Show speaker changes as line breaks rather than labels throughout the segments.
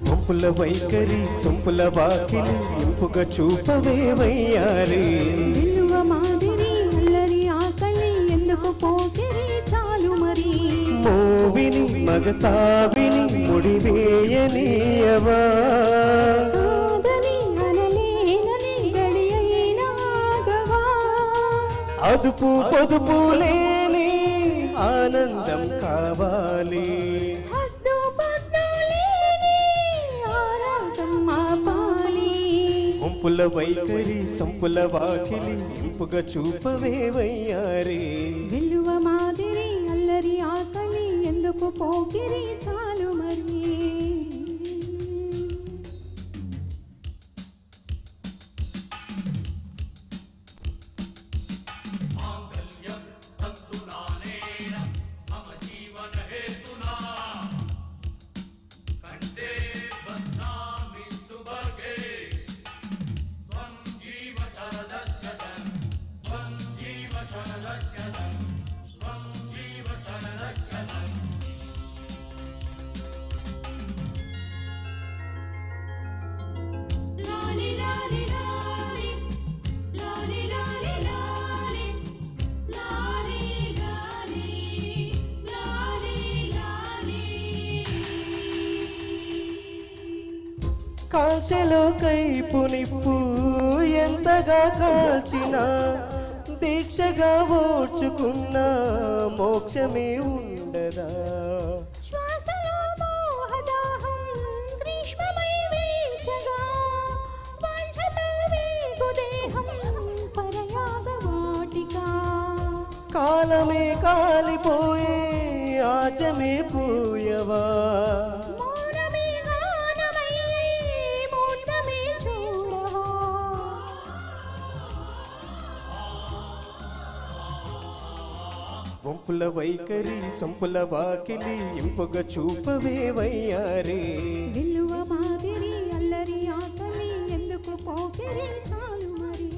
వంపుల వైఖరి సొంపుల వాకిలి ఇంపుగా చూపవే వయ్యారి
విలువ మాదిరి అల్లరి ఆకలి ఎందుకు పోకిరి చాలు మరి
మోవిని మగతావిని ముడివేయనీయవా అదుపు పొదుపు లేని ఆనందం కావాలి వంపుల వైఖరి సంపుల వాకిలి ఇంపుగా చూపవే వయ్యారి
విలువ మాదిరి అల్లరి ఆకలి ఎందుకు పోకిరి చాలు మరి
కాంచెలో కైపు నిప్పు ఎంతగా కాల్చినా దీక్షగా ఓర్చుకున్న మోక్షమే ఉండదా కాలమే కాలిపోయే ఆచమే పూయవా వంపుల వైఖరి సంపుల వాకిలి ఇంపుగా చూపవే వయ్యారి
విలువ మాదిరి అల్లరి ఆకలి ఎందుకు పోకిరి చాలు మరి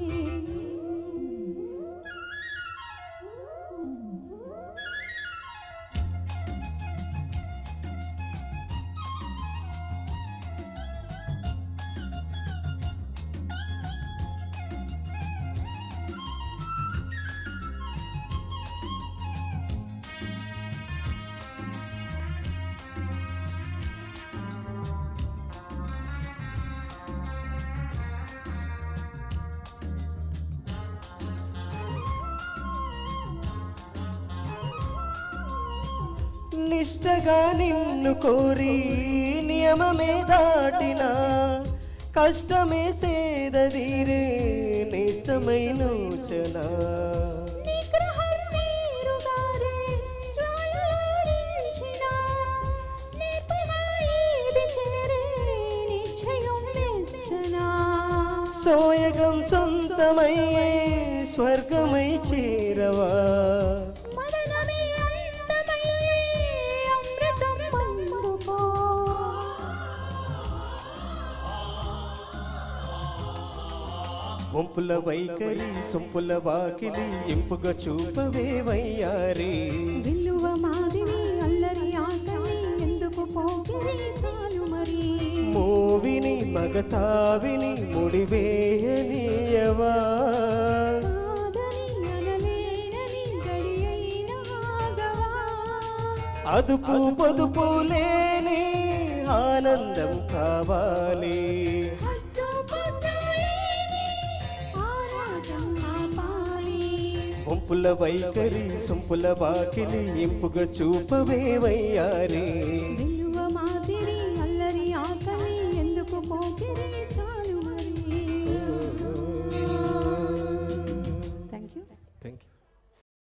నిష్టగా నిన్ను కోరి నియమమే దాటిన కష్టమే సేదీరే నేస్తమై నూచనా సోయగం సొంతమయ్యే స్వర్గమై చేరవా వంపుల వైఖరి సొంపుల వాకిలి ఇంపుగా చూపవే వయ్యారి
విలువ మాదిరి అల్లరి ఆకలి ఎందుకు పోకిరి చాలు మరి
మోవిని మగతావిని ముడివేయనీయవా అదుపు పొదుపు లేని ఆనందం కావాలి వంపుల వైఖరి సొంపుల వాకిలి ఇంపుగా చూపవే వయ్యారి